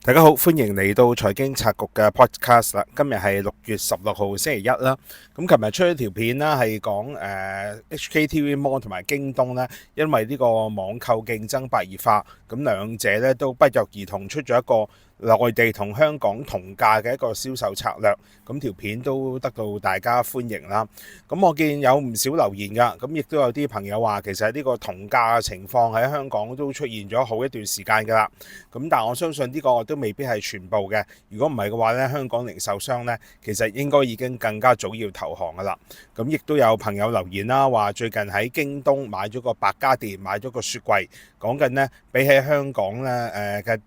大家好，歡迎嚟到財經策局嘅 podcast 啦。今日係6月16號星期一啦。咁琴日出咗條片啦，係講HKTV Mall 同埋京東咧，因為呢個網購競爭白熱化，咁兩者咧都不約而同出咗一個內地同香港同價嘅一個銷售策略。咁條片都得到大家歡迎啦。咁我見有唔少留言噶，咁亦都有啲朋友話，其實呢個同價嘅情況喺香港都出現咗好一段時間噶啦。咁但係我相信呢個都未必係全部嘅。如果唔係嘅話咧，香港零售商咧其實應該已經更加早要投降噶啦。咁亦都有朋友留言啦，話最近喺京東買咗個百家店，買咗個雪櫃，講緊呢比起香港咧嘅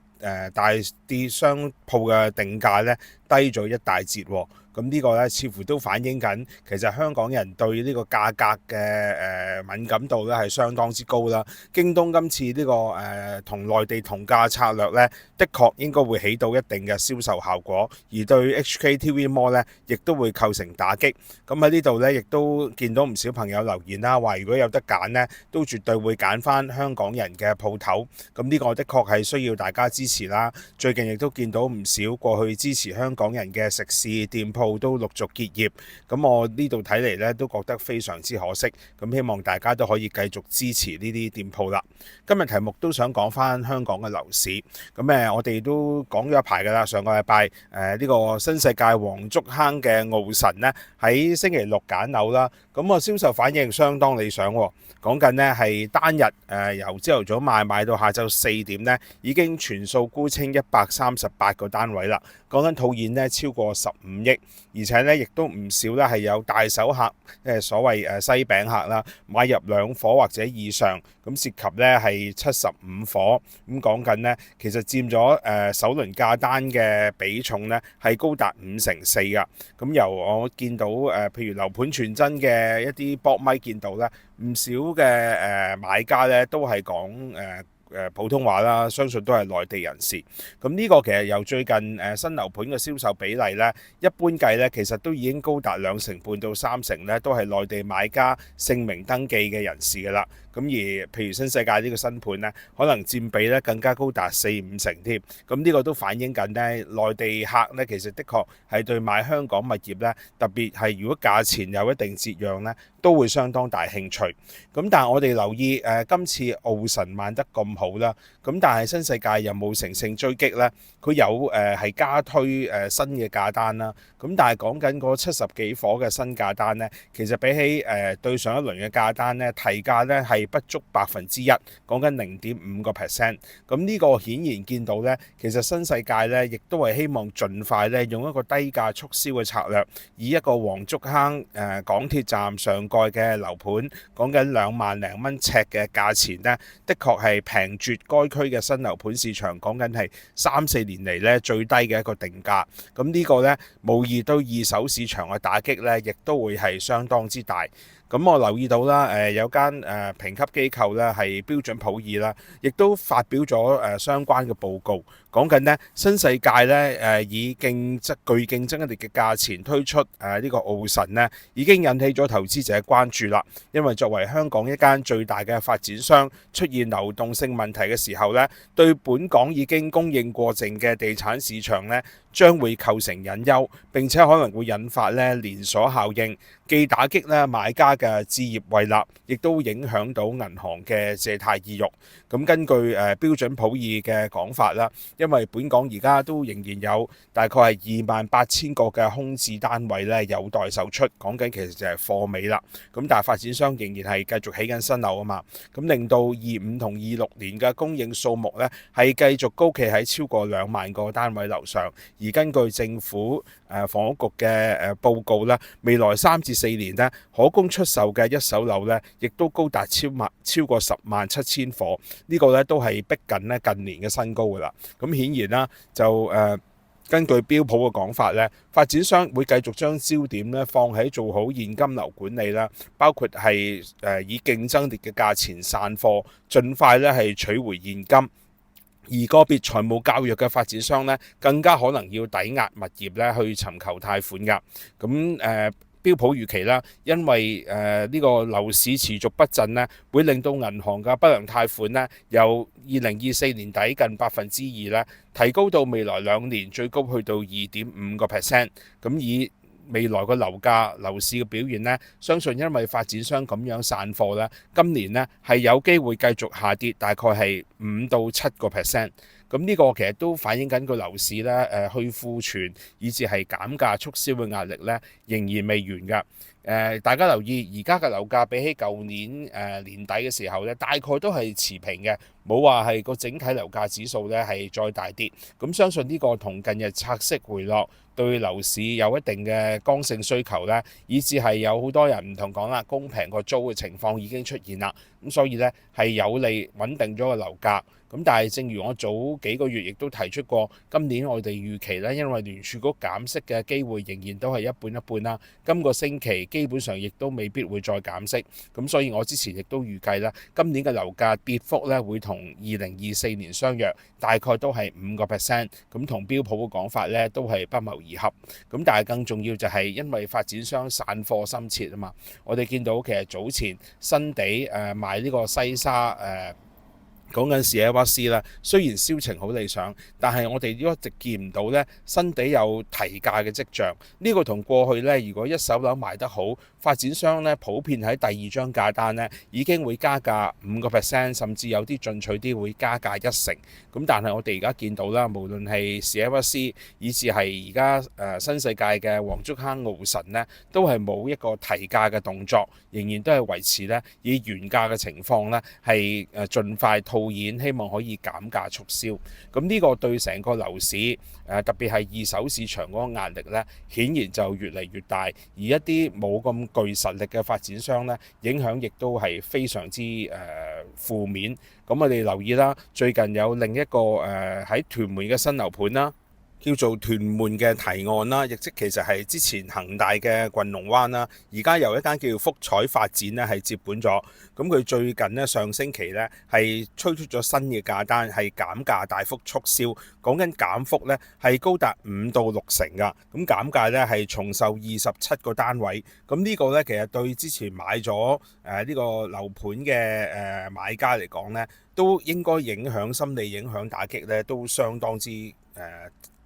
大啲商鋪嘅定價咧低咗一大截喎。咁呢個咧似乎都反映緊，其實香港人對呢個價格嘅敏感度咧係相當之高啦。京東今次呢個同內地同價策略咧，的確應該會起到一定嘅銷售效果，而對 HKTV Mall 咧，亦都會構成打擊。咁喺呢度咧，亦都見到唔少朋友留言啦，話如果有得揀咧，都絕對會揀翻香港人嘅鋪頭。咁呢個的確係需要大家支持啦。最近亦都見到唔少過去支持香港人嘅食肆店鋪都陸續結業，咁我呢度睇嚟咧都覺得非常之可惜，咁希望大家都可以繼續支持呢啲店鋪啦。今日題目都想講翻香港嘅樓市，咁我哋都講咗一排噶啦，上個禮拜呢個新世界黃竹坑嘅傲神呢，喺星期六揀樓啦，咁個銷售反應相當理想喎。講緊呢係單日由朝頭早買到下晝4點呢，已經全數沽清138個單位啦。講緊套現呢超過15億，而且呢亦都唔少呢係有大手客，所謂西餅客啦，買入2伙或者以上，咁涉及呢係75伙。咁講緊呢，其實佔咗首輪價單嘅比重呢係高達54%噶。咁由我見到譬如樓盤傳真嘅一啲博咪見到呢，唔少嘅買家呢都係講普通話啦，相信都係內地人士。咁呢個其實由最近新樓盤嘅銷售比例呢，一般計呢，其實都已經高達2成半到3成呢，都係內地買家姓名登記嘅人士㗎啦。咁而譬如新世界呢個新盤呢，可能佔比呢更加高達4-5成添。咁呢個都反映緊呢，內地客呢其實的確係對買香港物業呢，特別係如果價錢有一定折讓呢，都會相當大興趣。咁但係我哋留意今次傲神賣得咁好啦，咁但係新世界有冇乘勝追擊呢？佢有係加推新嘅價單啦，咁但係講緊嗰70幾伙嘅新價單呢，其實比起對上一輪嘅價單呢，提價呢係不足1%，講緊0.5%。咁呢個顯然見到呢，其實新世界呢亦都係希望盡快呢用一個低價促銷嘅策略，以一個黃竹坑港鐵站上蓋嘅樓盤，講緊2萬零蚊尺嘅價錢呢，的確係平絕該區嘅新樓盤市場，講緊係3-4年嚟呢最低嘅一個定價。咁呢個呢，無疑對二手市場嘅打擊呢，亦都會係相當之大。咁我留意到啦，有間評級機構咧係標準普爾啦，亦都發表咗相關嘅報告，講緊呢新世界咧以具競爭力嘅價錢推出呢個傲神呢，已經引起咗投資者關注啦。因為作為香港一間最大嘅發展商，出現流動性問題嘅時候呢，對本港已經供應過剩嘅地產市場呢，將會構成隱憂，並且可能會引發咧連鎖效應，既打擊咧買家嘅置業胃納，亦都影響到銀行嘅借貸意欲。咁根據標準普爾嘅講法啦，因為本港而家都仍然有大概係28,000個嘅空置單位咧有待售出，講緊其實就係貨尾啦。咁但係發展商仍然係繼續起緊新樓啊嘛，咁令到25同26年嘅供應數目咧係繼續高企喺超過2萬個單位樓上。而根據政府房屋局嘅報告咧，未來3-4年咧可供出售嘅一手樓咧，亦都高達超過107,000伙，呢個咧都係逼近咧近年嘅新高噶啦。咁顯然啦，就根據標普嘅講法咧，發展商會繼續將焦點咧放喺做好現金流管理啦，包括係以競爭力嘅價錢散貨，盡快咧係取回現金。而個別財務較弱嘅發展商咧，更加可能要抵押物業咧去尋求貸款㗎。咁標普預期啦，因為呢個樓市持續不振呢，會令到銀行嘅不良貸款呢由2024年底近2%呢，提高到未來2年最高去到2.5%。咁以未來個樓市嘅表現呢，相信因為發展商咁樣散貨呢，今年呢係有機會繼續下跌，大概係5到7%。咁呢個其實都反映緊個樓市呢去庫存以至係減價促銷嘅壓力呢，仍然未完㗎。大家留意而家嘅樓價比起舊年年底嘅時候呢，大概都係持平嘅，冇話係個整體樓價指數呢係再大跌。咁相信呢個同近日拆息回落對樓市有一定嘅剛性需求呢，以至係有好多人唔同講啦，公平過租嘅情況已經出現啦。咁所以呢係有利穩定咗個樓價。咁但係正如我早幾個月亦都提出過，今年我哋預期呢，因為聯儲局減息嘅機會仍然都係一半一半啦。今個星期基本上亦都未必會再減息。咁所以我之前亦都預計啦，今年嘅樓價跌幅呢會同2024年相若，大概都係5%。咁同標普嘅講法呢都係不謀而合。咁但係更重要就係因為發展商散貨心切啊嘛。我哋見到其實早前新地賣呢個西沙講緊士威斯啦，雖然銷情好理想，但係我哋一直見唔到呢新地有提價嘅跡象。呢個同過去呢，如果一手樓賣得好，發展商呢普遍喺第二張價單呢已經會加價5%，甚至有啲進取啲會加價1成。咁但係我哋而家見到啦，無論係士威斯，以至係而家新世界嘅黃竹坑傲神呢，都係冇一個提價嘅動作，仍然都係維持呢以原價嘅情況呢係盡快套現，希望可以減價促銷。咁呢個對成個樓市特別係二手市場嗰個壓力呢，顯然就越嚟越大。而一啲冇咁具實力嘅發展商呢，影響亦都係非常之負面。咁我哋留意啦，最近有另一個喺屯門嘅新樓盤啦，叫做屯門嘅提案啦，亦即其實係之前恒大嘅郡龍灣啦，而家由一間叫福彩發展呢係接管咗。咁佢最近呢，上星期呢係推出咗新嘅價單，係減價大幅促銷，講緊減幅呢係高達5到6成㗎。咁減價呢係重售27個單位。咁呢個呢，其實對之前買咗呢個樓盤嘅買家嚟講呢，都應該心理影響打擊呢都相當之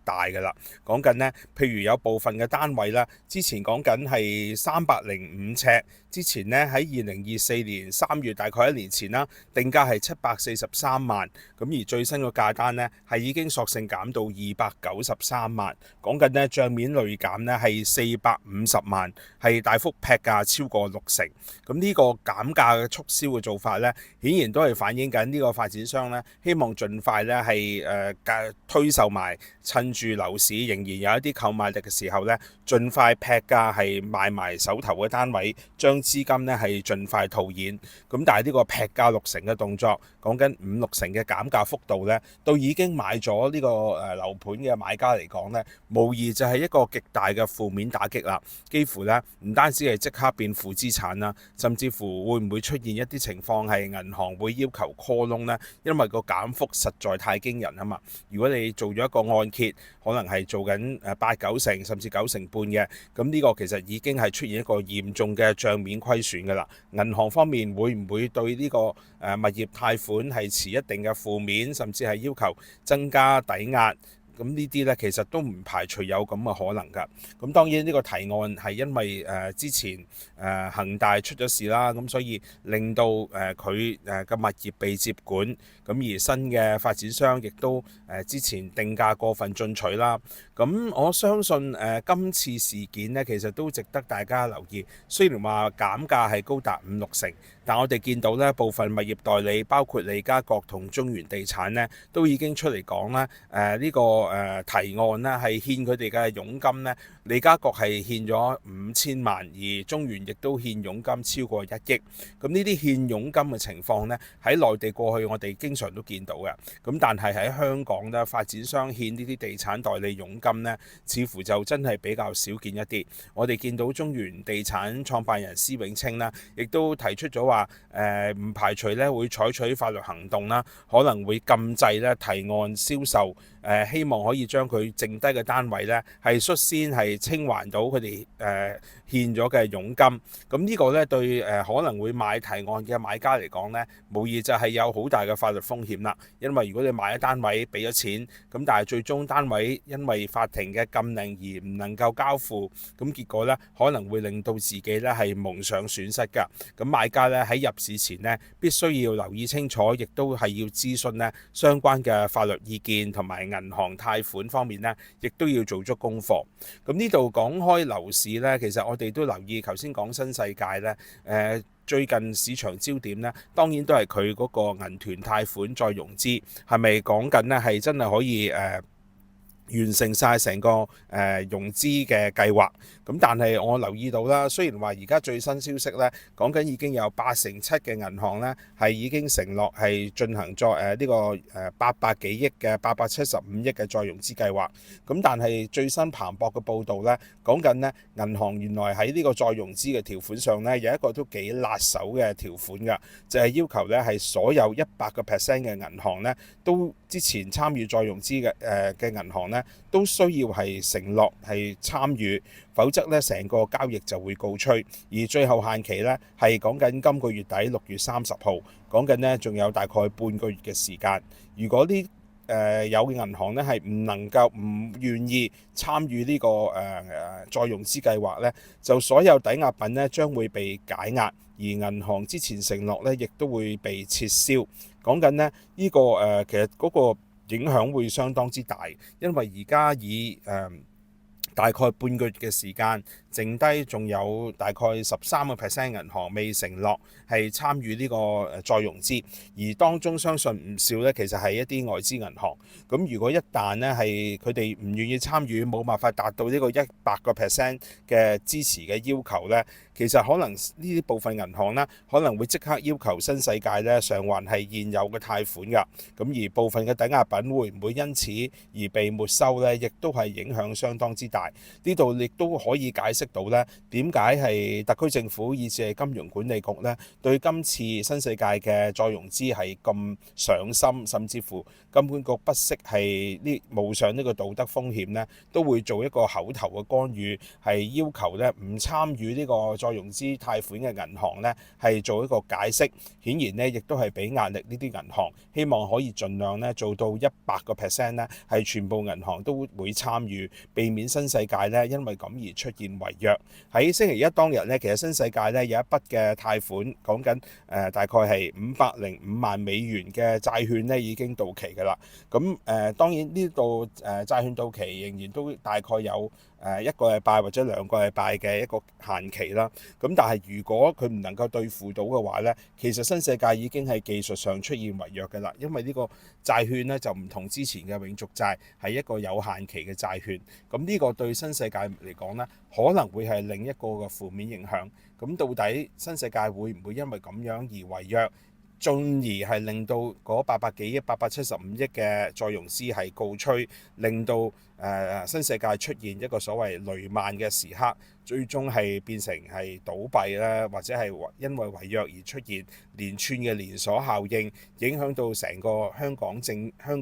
大㗎啦。講緊呢，譬如有部分嘅單位啦，之前講緊係305尺，之前呢喺2024年3月，大概1年前啦，定價係743萬，咁而最新個價單呢係已經索性減到293萬，講緊呢帳面累減呢係450萬，係大幅劈價超過6成。咁呢個減價嘅促銷嘅做法呢，顯然都係反映緊呢個發展商呢希望盡快呢係推售埋，趁住樓市仍然有一啲購買力嘅時候呢，盡快劈價係賣埋手頭嘅單位，將資金呢係盡快套現。咁但係呢個劈價6成嘅動作，講緊5-6成嘅減價幅度呢，對已經買咗呢個樓盤嘅買家嚟講呢，無疑就係一個極大嘅負面打擊啦。幾乎呢唔單止係即刻變負資產啦，甚至乎會唔會出現一啲情況係銀行會要求 call loan 呢？因為個減幅實在太驚人啊嘛。如果你做咗一個按揭，可能係做緊8-9成甚至9成半嘅，咁呢個其實已經係出現一個嚴重嘅帳面虧損㗎啦。銀行方面會唔會對呢個物業貸款係持一定嘅負面，甚至係要求增加抵押？咁呢啲呢，其實都唔排除有咁嘅可能㗎。咁當然呢個提案係因為之前恒大出咗事啦，咁所以令到佢嘅物業被接管，咁而新嘅發展商亦都之前定價過分進取啦。咁我相信今次事件呢，其實都值得大家留意。雖然話減價係高達5-6成，但我哋見到呢部分物業代理，包括利嘉閣同中原地產呢，都已經出嚟講啦。呢個提案呢係欠佢哋嘅佣金呢，利嘉閣係欠咗5000萬，而中原亦都欠佣金超過1億。咁呢啲欠佣金嘅情況呢，喺內地過去我哋經常都見到嘅。咁但係喺香港呢，發展商欠呢啲地產代理佣金呢，似乎就真係比較少見一啲。我哋見到中原地產創辦人施永青呢，亦都提出咗話話唔排除咧會採取法律行動啦，可能會禁制咧提案銷售，希望可以將佢剩低嘅單位咧係率先係清還到佢哋獻咗嘅佣金。咁呢個咧對可能會買提案嘅買家嚟講咧，無疑就係有好大嘅法律風險啦。因為如果你買咗單位俾咗錢，咁但係最終單位因為法庭嘅禁令而唔能夠交付，咁結果咧可能會令到自己咧係蒙上損失㗎。咁買家咧喺入市前咧必須要留意清楚，亦都係要諮詢咧相關嘅法律意見，同埋銀行貸款方面咧，亦都要做足功課。咁呢度講開樓市咧，其實我哋都留意頭先講新世界咧，最近市場焦點咧，當然都係佢嗰個銀團貸款再融資係咪講緊咧係真係可以完成晒成個融資嘅計劃。咁但係我留意到啦，雖然話而家最新消息咧講緊已經有87%嘅銀行咧係已經承諾係進行咗呢個800幾億嘅875億嘅再融資計劃。咁但係最新彭博嘅報導咧講緊咧銀行原來喺呢個再融資嘅條款上咧有一個都幾辣手嘅條款㗎，就係要求咧係所有100%嘅銀行咧都之前參與再融資嘅銀行咧都需要係承諾係參與，否則咧成個交易就會告吹。而最後限期咧係講緊今個月底6月30號，講緊咧仲有大概半個月嘅時間。如果呢有嘅銀行咧係唔願意參與呢個再融資計劃咧，就所有抵押品咧將會被解壓，而銀行之前承諾咧亦都會被撤銷。講緊咧呢個其實嗰個影響會相當之大，因為而家以大概半個月嘅時間，剩低仲有大概13%銀行未承諾係參與呢個再融資，而當中相信唔少咧，其實係一啲外資銀行。咁如果一旦咧係佢哋唔願意參與，冇辦法達到呢個100%嘅支持嘅要求咧，其實可能呢啲部分銀行咧可能會即刻要求新世界咧償還係現有嘅貸款㗎。咁而部分嘅抵押品會唔會因此而被沒收咧，亦都係影響相當之大。呢度亦都可以解釋到咧點解係特區政府以至係金融管理局咧對今次新世界嘅再融資係咁上心，甚至乎金管局不惜係冒上呢個道德風險咧，都會做一個口頭嘅干預，係要求咧唔參與呢個再融資貸款嘅銀行咧係做一個解釋。顯然咧亦都係俾壓力呢啲銀行，希望可以盡量咧做到100%咧係全部銀行都會參與，避免新世界咧因為咁而出現違約。喺星期一當日咧，其實新世界咧有一筆嘅貸款，講緊大概係505萬美元嘅債券咧已經到期㗎啦。咁當然呢度債券到期仍然都大概有1個禮拜或者2個禮拜嘅一個限期啦。咁但係如果佢唔能夠對付到嘅話咧，其實新世界已經係技術上出現違約㗎啦。因為呢個債券咧就唔同之前嘅永續債，係一個有限期嘅債券。咁呢個對新世界嚟講咧，可能會係另一個嘅負面影響。咁到底新世界會唔會因為咁樣而違約，進而係令到嗰800幾億、875億嘅再融資係告吹，令到新世界出現一個所謂雷曼嘅時刻，最終係變成係倒閉啦，或者係因為違約而出現連串嘅連鎖效應，影響到成個香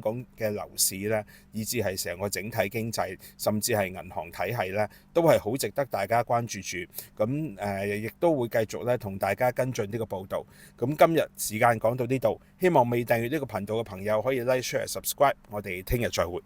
港嘅樓市咧，以至係成個整體經濟，甚至係銀行體系咧，都係好值得大家關注住。咁亦都會繼續咧同大家跟進呢個報導。咁今日時間講到呢度，希望未訂閱呢個頻道嘅朋友可以 like、share、subscribe。我哋聽日再會。